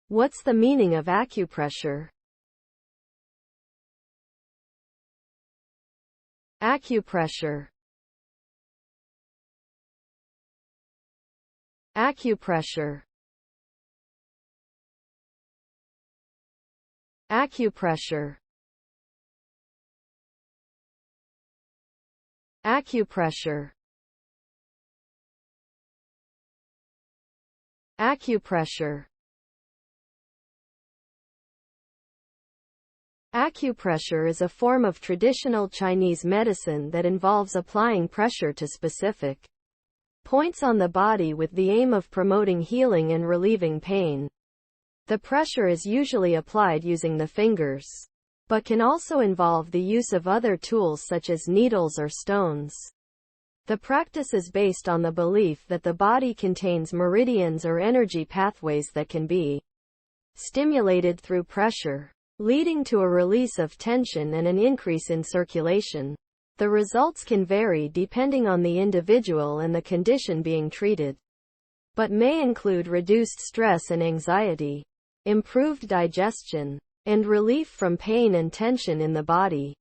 What's the meaning of acupressure? Acupressure. Acupressure. Acupressure. Acupressure. Acupressure. Acupressure is a form of traditional Chinese medicine that involves applying pressure to specific points on the body with the aim of promoting healing and relieving pain. The pressure is usually applied using the fingers, but can also involve the use of other tools such as needles or stones. The practice is based on the belief that the body contains meridians or energy pathways that can be stimulated through pressure, leading to a release of tension and an increase in circulation. The results can vary depending on the individual and the condition being treated, but may include reduced stress and anxiety, improved digestion, and relief from pain and tension in the body.